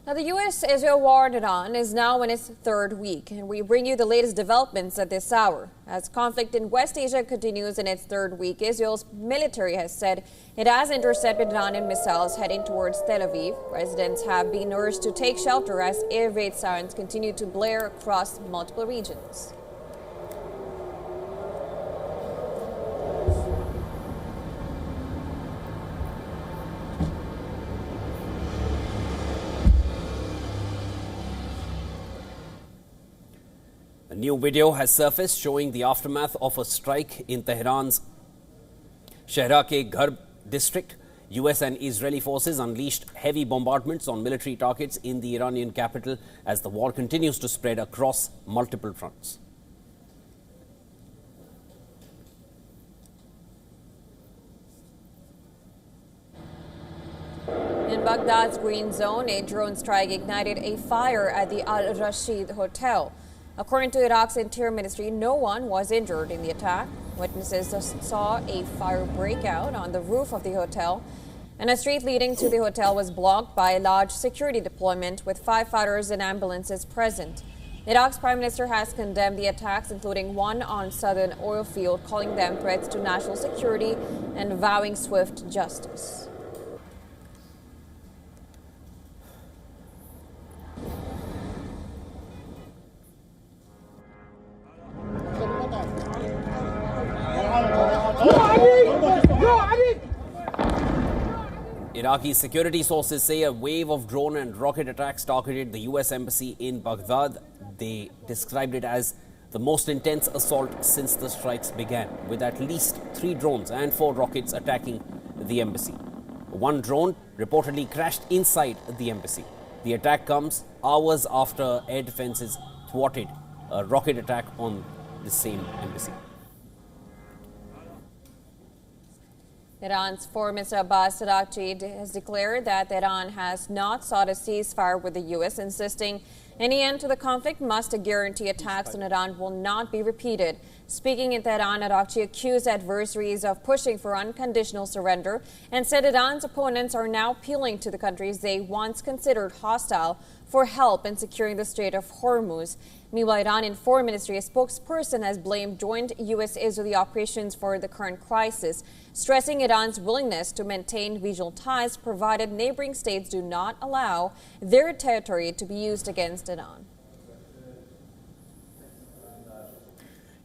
Now, the U.S.-Israel war in Iran is now in its third week, and we bring you the latest developments at this hour. As conflict in West Asia continues in its third week, Israel's military has said it has intercepted Iranian missiles heading towards Tel Aviv. Residents have been urged to take shelter as air raid sirens continue to blare across multiple regions. A new video has surfaced showing the aftermath of a strike in Tehran's Shahra-ke-Gharb district. US and Israeli forces unleashed heavy bombardments on military targets in the Iranian capital as the war continues to spread across multiple fronts. In Baghdad's Green Zone, a drone strike ignited a fire at the Al-Rashid Hotel. According to Iraq's Interior Ministry, no one was injured in the attack. Witnesses saw a fire break out on the roof of the hotel, and a street leading to the hotel was blocked by a large security deployment with firefighters and ambulances present. Iraq's prime minister has condemned the attacks, including one on southern oil field, calling them threats to national security and vowing swift justice. Iraqi security sources say a wave of drone and rocket attacks targeted the US embassy in Baghdad. They described it as the most intense assault since the strikes began, with at least 3 drones and 4 rockets attacking the embassy. One drone reportedly crashed inside the embassy. The attack comes hours after air defenses thwarted a rocket attack on the same embassy. Iran's Foreign Minister Abbas Araghchi has declared that Iran has not sought a ceasefire with the U.S., insisting any end to the conflict must guarantee attacks on Iran will not be repeated. Speaking in Tehran, Araghchi accused adversaries of pushing for unconditional surrender and said Iran's opponents are now appealing to the countries they once considered hostile for help in securing the Strait of Hormuz. Meanwhile, Iranian Foreign Ministry, a spokesperson, has blamed joint U.S.-Israeli operations for the current crisis, stressing Iran's willingness to maintain regional ties provided neighboring states do not allow their territory to be used against Iran.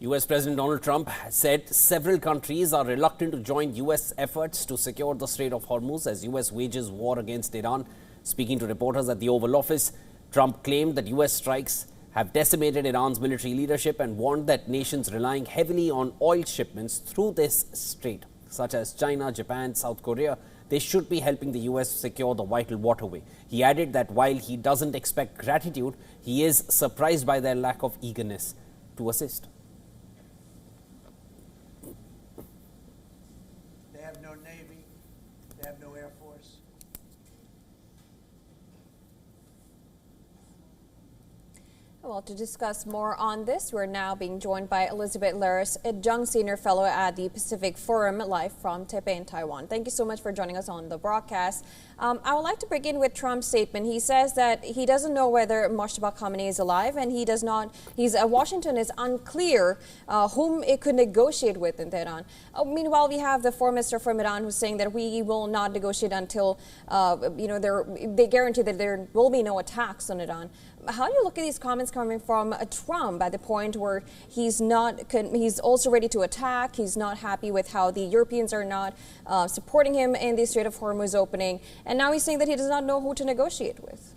U.S. President Donald Trump said several countries are reluctant to join U.S. efforts to secure the Strait of Hormuz as U.S. wages war against Iran. Speaking to reporters at the Oval Office, Trump claimed that U.S. strikes have decimated Iran's military leadership and warned that nations relying heavily on oil shipments through this strait, such as China, Japan, South Korea, they should be helping the U.S. secure the vital waterway. He added that while he doesn't expect gratitude, he is surprised by their lack of eagerness to assist. They have no Navy, they have no Air Force. Well, to discuss more on this, we're now being joined by Elizabeth Laris, a Jung Senior Fellow at the Pacific Forum, live from Taipei in Taiwan. Thank you so much for joining us on the broadcast. I would like to begin with Trump's statement. He says that he doesn't know whether Moshtaba Khamenei is alive, and Washington is unclear whom it could negotiate with in Tehran. Meanwhile, we have the foreign minister from Iran who's saying that we will not negotiate until they guarantee that there will be no attacks on Iran. How do you look at these comments coming from Trump at the point where he's also ready to attack? He's not happy with how the Europeans are not supporting him in the Strait of Hormuz opening. And now he's saying that he does not know who to negotiate with.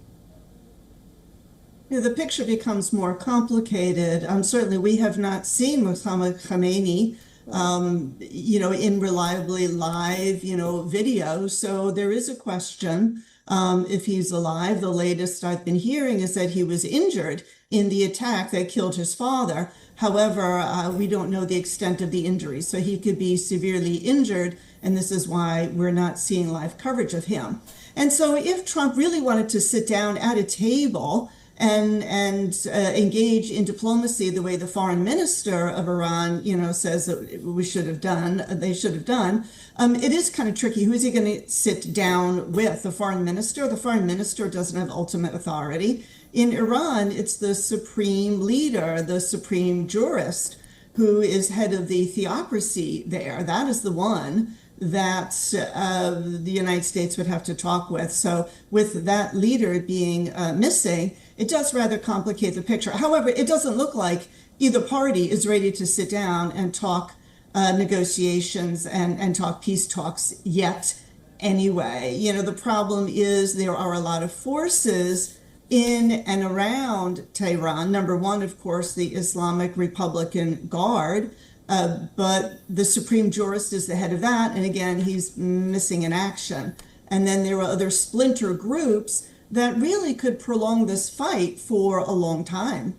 The picture becomes more complicated. Certainly, we have not seen Mohammad Khamenei, in reliably live, video. So there is a question if he's alive. The latest I've been hearing is that he was injured in the attack that killed his father. However, we don't know the extent of the injury. So he could be severely injured, and this is why we're not seeing live coverage of him. And so if Trump really wanted to sit down at a table and engage in diplomacy the way the foreign minister of Iran, says that we should have done, they should have done. It is kind of tricky. Who is he going to sit down with? The foreign minister? The foreign minister doesn't have ultimate authority. In Iran, it's the supreme leader, the supreme jurist, who is head of the theocracy there. That is the one that the United States would have to talk with. So with that leader being missing, it does rather complicate the picture. However, it doesn't look like either party is ready to sit down and talk negotiations and talk peace talks yet anyway. The problem is there are a lot of forces in and around Tehran. Number one, of course, the Islamic Republican Guard, but the supreme jurist is the head of that. And again, he's missing in action. And then there are other splinter groups that really could prolong this fight for a long time.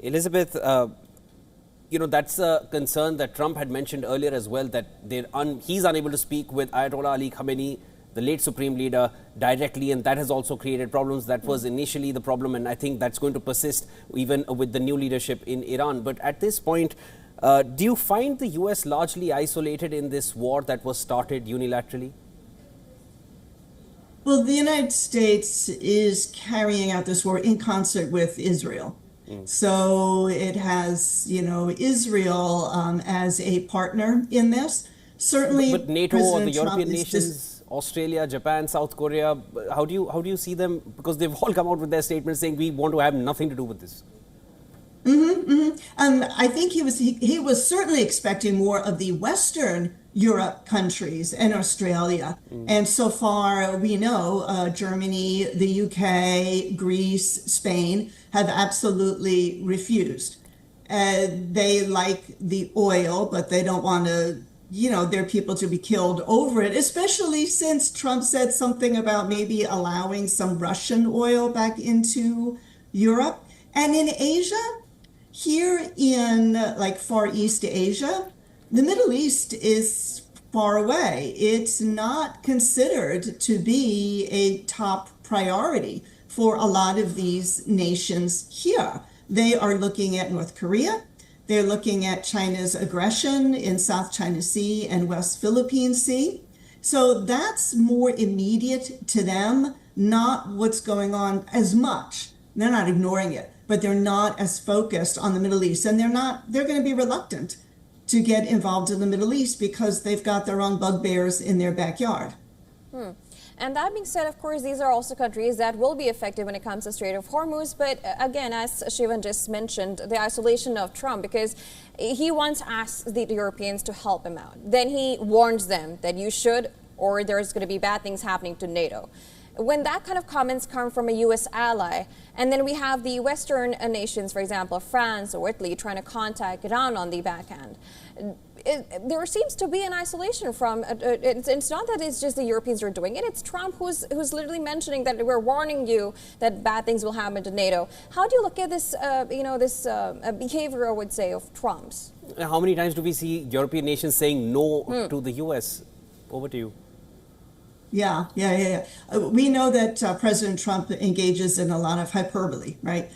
Elizabeth, that's a concern that Trump had mentioned earlier as well, that he's unable to speak with Ayatollah Ali Khamenei, the late supreme leader, directly, and that has also created problems. That was initially the problem, and I think that's going to persist even with the new leadership in Iran. But at this point, do you find the US largely isolated in this war that was started unilaterally? Well, the United States is carrying out this war in concert with Israel. So it has, Israel as a partner in this. Certainly, but NATO or the European nations, Australia, Japan, South Korea, how do you see them? Because they've all come out with their statements saying we want to have nothing to do with this. I think he was certainly expecting more of the Western Europe countries and Australia. And so far, we know Germany, the UK, Greece, Spain have absolutely refused. They like the oil, but they don't want to, their people to be killed over it, especially since Trump said something about maybe allowing some Russian oil back into Europe. And in Asia, here in Far East Asia, the Middle East is far away. It's not considered to be a top priority for a lot of these nations here. They are looking at North Korea. They're looking at China's aggression in South China Sea and West Philippine Sea. So that's more immediate to them, not what's going on as much. They're not ignoring it, but they're not as focused on the Middle East. And they're going to be reluctant to get involved in the Middle East because they've got their own bugbears in their backyard. And that being said, of course, these are also countries that will be affected when it comes to Strait of Hormuz. But again, as Shivan just mentioned, the isolation of Trump, because he once asked the Europeans to help him out. Then he warns them that you should, or there's going to be bad things happening to NATO. When that kind of comments come from a U.S. ally, and then we have the Western nations, for example, France or Italy, trying to contact Iran on the back end, there seems to be an isolation from, it's not that it's just the Europeans who are doing it, it's Trump who's literally mentioning that we're warning you that bad things will happen to NATO. How do you look at this, behavior, I would say, of Trump's? How many times do we see European nations saying no to the U.S.? Over to you. Yeah. We know that President Trump engages in a lot of hyperbole, right?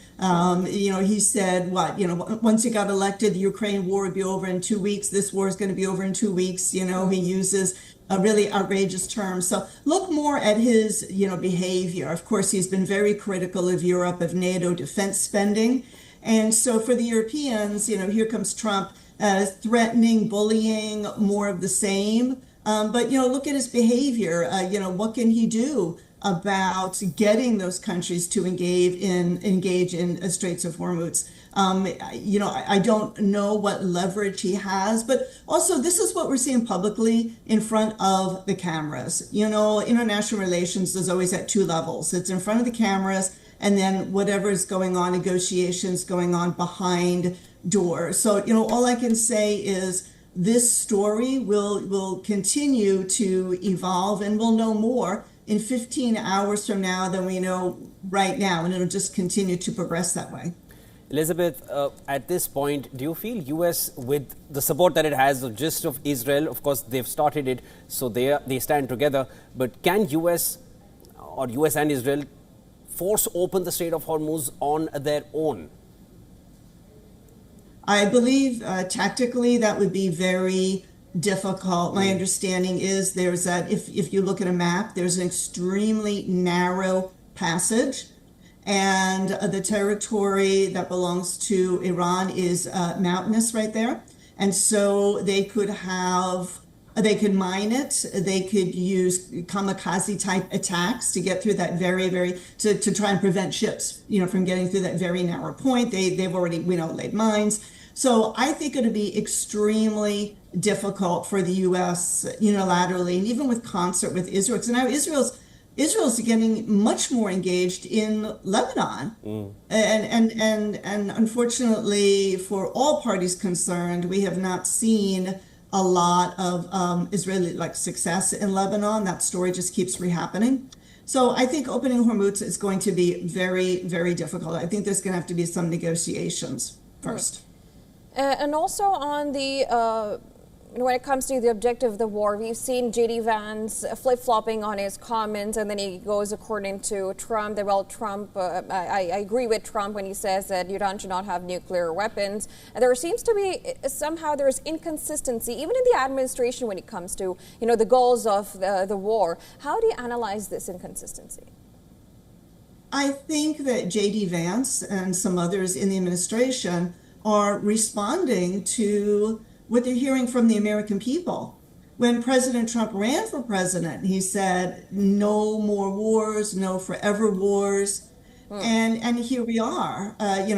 He said, once he got elected, the Ukraine war would be over in 2 weeks. This war is going to be over in 2 weeks. He uses a really outrageous terms. So look more at his, behavior. Of course, he's been very critical of Europe, of NATO defense spending. And so for the Europeans, here comes Trump threatening, bullying, more of the same. But, look at his behavior. What can he do about getting those countries to engage in Straits of Hormuz? I don't know what leverage he has, but also this is what we're seeing publicly in front of the cameras. International relations is always at two levels. It's in front of the cameras and then whatever is going on, negotiations going on behind doors. So, all I can say is this story will continue to evolve, and we'll know more in 15 hours from now than we know right now, and it'll just continue to progress that way. Elizabeth, at this point, do you feel U.S., with the support that it has of Israel, of course, they've started it, so they stand together, but can U.S. or U.S. and Israel force open the Strait of Hormuz on their own? I believe tactically that would be very difficult. My understanding is there's that if you look at a map, there's an extremely narrow passage, and the territory that belongs to Iran is mountainous right there. And so they could mine it, they could use kamikaze type attacks to get through that to try and prevent ships, from getting through that very narrow point. They've already, laid mines. So I think it'll be extremely difficult for the U.S. unilaterally, and even with concert with Israel. So now Israel's getting much more engaged in Lebanon, and unfortunately for all parties concerned, we have not seen a lot of Israeli success in Lebanon. That story just keeps rehappening. So I think opening Hormuz is going to be very, very difficult. I think there's going to have to be some negotiations first. And also on the, when it comes to the objective of the war, we've seen J.D. Vance flip-flopping on his comments, and then he goes according to Trump. I agree with Trump when he says that Iran should not have nuclear weapons. And there seems to be there's inconsistency, even in the administration when it comes to, the goals of the war. How do you analyze this inconsistency? I think that J.D. Vance and some others in the administration are responding to what they're hearing from the American people. When President Trump ran for president, he said, no more wars, no forever wars. And here we are.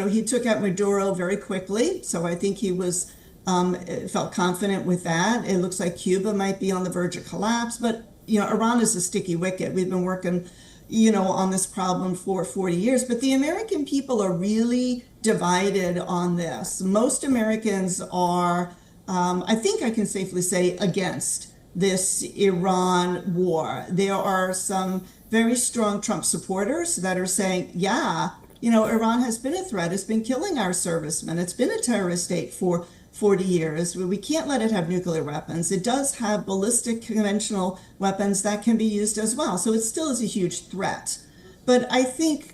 He took out Maduro very quickly. So I think he was felt confident with that. It looks like Cuba might be on the verge of collapse. But, Iran is a sticky wicket. We've been working on this problem for 40 years. But the American people are really divided on this. Most Americans are, I think I can safely say, against this Iran war. There are some very strong Trump supporters that are saying, Iran has been a threat. It's been killing our servicemen. It's been a terrorist state for 40 years. We can't let it have nuclear weapons. It does have ballistic conventional weapons that can be used as well. So it still is a huge threat. But I think,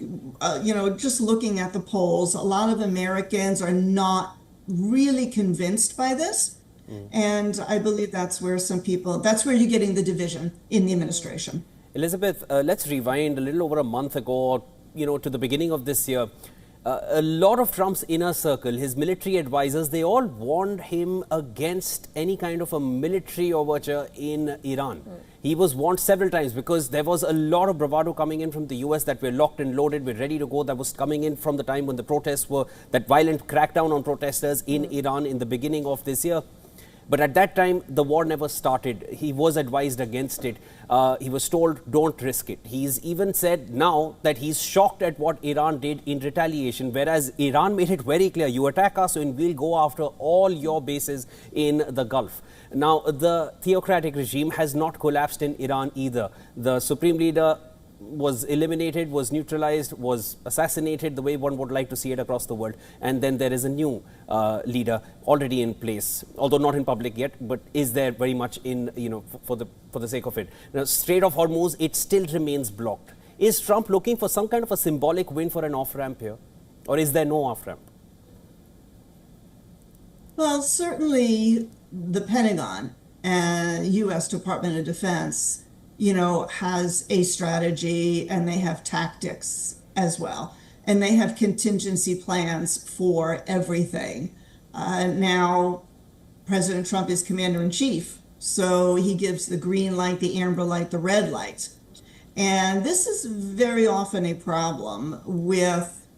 just looking at the polls, a lot of Americans are not really convinced by this. And I believe that's where you're getting the division in the administration. Elizabeth, let's rewind a little over a month ago, to the beginning of this year. A lot of Trump's inner circle, his military advisors, they all warned him against any kind of a military overture in Iran. He was warned several times because there was a lot of bravado coming in from the US that we're locked and loaded, we're ready to go. That was coming in from the time when the protests were, that violent crackdown on protesters in Iran in the beginning of this year. But at that time, the war never started. He was advised against it. He was told, don't risk it. He's even said now that he's shocked at what Iran did in retaliation, whereas Iran made it very clear, you attack us and we'll go after all your bases in the Gulf. Now, the theocratic regime has not collapsed in Iran either. The supreme leader was eliminated, was neutralized, was assassinated the way one would like to see it across the world. And then there is a new leader already in place, although not in public yet, but is there very much in, for the sake of it. Now, Strait of Hormuz, it still remains blocked. Is Trump looking for some kind of a symbolic win for an off-ramp here? Or is there no off-ramp? Well, certainly the Pentagon and U.S. Department of Defense has a strategy, and they have tactics as well. And they have contingency plans for everything. Now, President Trump is commander-in-chief, so he gives the green light, the amber light, the red light. And this is very often a problem with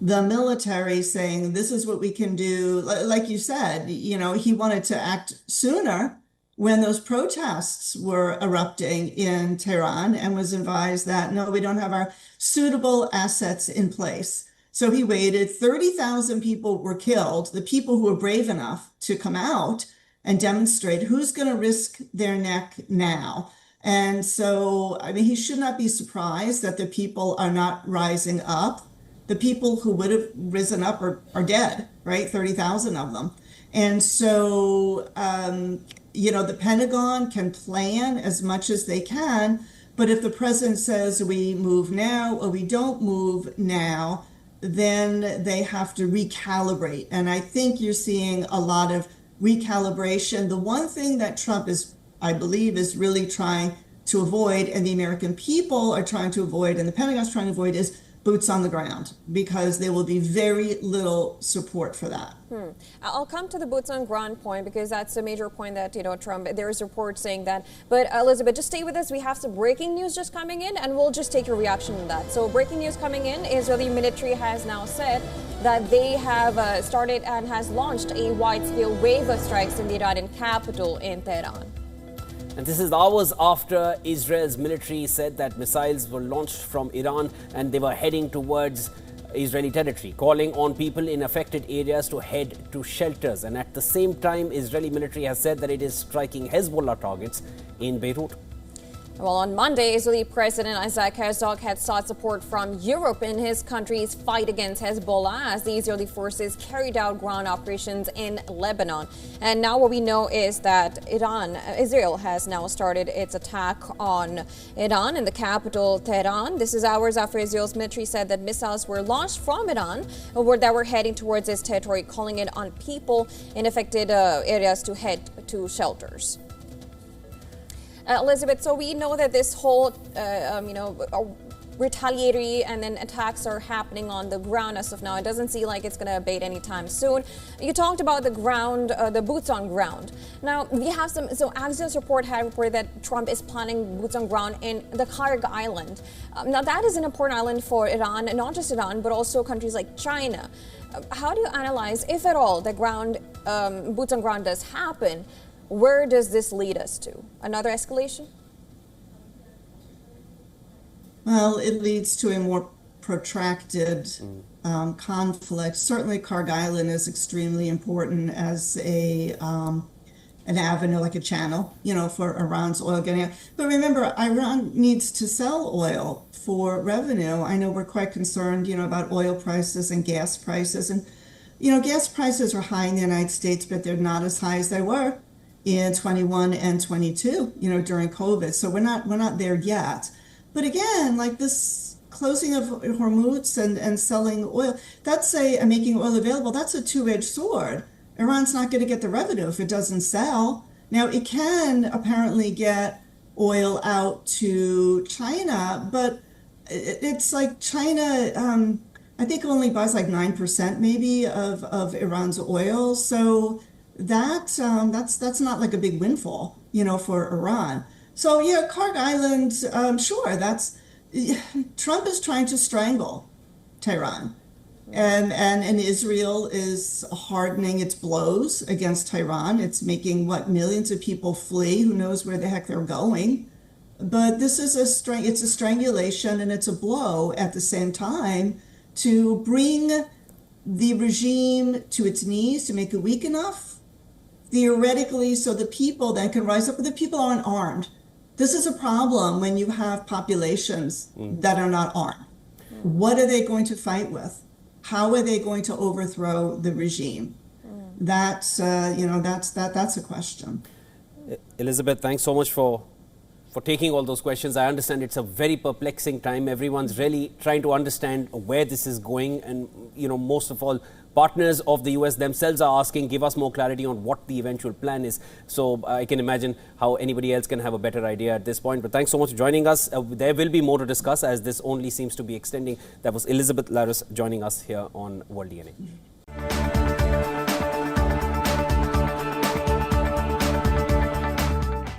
the military saying, this is what we can do. Like you said, he wanted to act sooner when those protests were erupting in Tehran, and was advised that, no, we don't have our suitable assets in place. So he waited. 30,000 people were killed, the people who were brave enough to come out and demonstrate. Who's going to risk their neck now? And so, he should not be surprised that the people are not rising up. The people who would have risen up are dead, right? 30,000 of them. And so, the Pentagon can plan as much as they can, But if the president says we move now or we don't move now, then they have to recalibrate. And I think you're seeing a lot of recalibration. The one thing that Trump is, I believe, is really trying to avoid, and the American people are trying to avoid, and the Pentagon's trying to avoid, is boots on the ground, because there will be very little support for that. I'll come to the boots on ground point, because that's a major point that, Trump, there is reports saying that. But Elizabeth, just stay with us. We have some breaking news just coming in, and we'll just take your reaction to that. So breaking news coming in, Israeli military has now said that they have started and has launched a wide-scale wave of strikes in the Iranian capital in Tehran. And this is hours after Israel's military said that missiles were launched from Iran and they were heading towards Israeli territory, calling on people in affected areas to head to shelters. And at the same time, Israeli military has said that it is striking Hezbollah targets in Beirut. Well, on Monday, Israeli President Isaac Herzog had sought support from Europe in his country's fight against Hezbollah as the Israeli forces carried out ground operations in Lebanon. And now what we know is that Israel has now started its attack on Iran in the capital, Tehran. This is hours after Israel's military said that missiles were launched from Iran that were heading towards its territory, calling it on people in affected areas to head to shelters. Elizabeth, so we know that this whole, retaliatory and then attacks are happening on the ground as of now. It doesn't seem like it's going to abate anytime soon. You talked about the ground, the boots on ground. Now, we have so Axios report had reported that Trump is planning boots on ground in the Karg Island. Now, that is an important island for Iran, and not just Iran, but also countries like China. How do you analyze, if at all, the boots on ground does happen? Where does this lead us to? Another escalation? Well, it leads to a more protracted conflict. Certainly, Karg Island is extremely important as an avenue, like a channel, for Iran's oil getting out. But remember, Iran needs to sell oil for revenue. I know we're quite concerned, about oil prices and gas prices. And, gas prices are high in the United States, but they're not as high as they were in 21 and 22, during COVID. So we're not there yet. But again, like this closing of Hormuz and selling oil, that's making oil available. That's a two-edged sword. Iran's not going to get the revenue if it doesn't sell. Now, it can apparently get oil out to China, but it's like China, I think only buys like 9% maybe of Iran's oil. So that's not like a big windfall, for Iran. So yeah, Karg Island, sure, Trump is trying to strangle Tehran, and Israel is hardening its blows against Tehran. It's making millions of people flee. Who knows where the heck they're going? But this is it's a strangulation, and it's a blow at the same time to bring the regime to its knees, to make it weak enough, theoretically, so the people then can rise up, but the people aren't armed. This is a problem when you have populations that are not armed. What are they going to fight with? How are they going to overthrow the regime? That's a question. Elizabeth, thanks so much for taking all those questions. I understand it's a very perplexing time. Everyone's really trying to understand where this is going, and most of all, partners of the US themselves are asking, give us more clarity on what the eventual plan is. So I can imagine how anybody else can have a better idea at this point. But thanks so much for joining us. There will be more to discuss as this only seems to be extending. That was Elizabeth Laris joining us here on World DNA.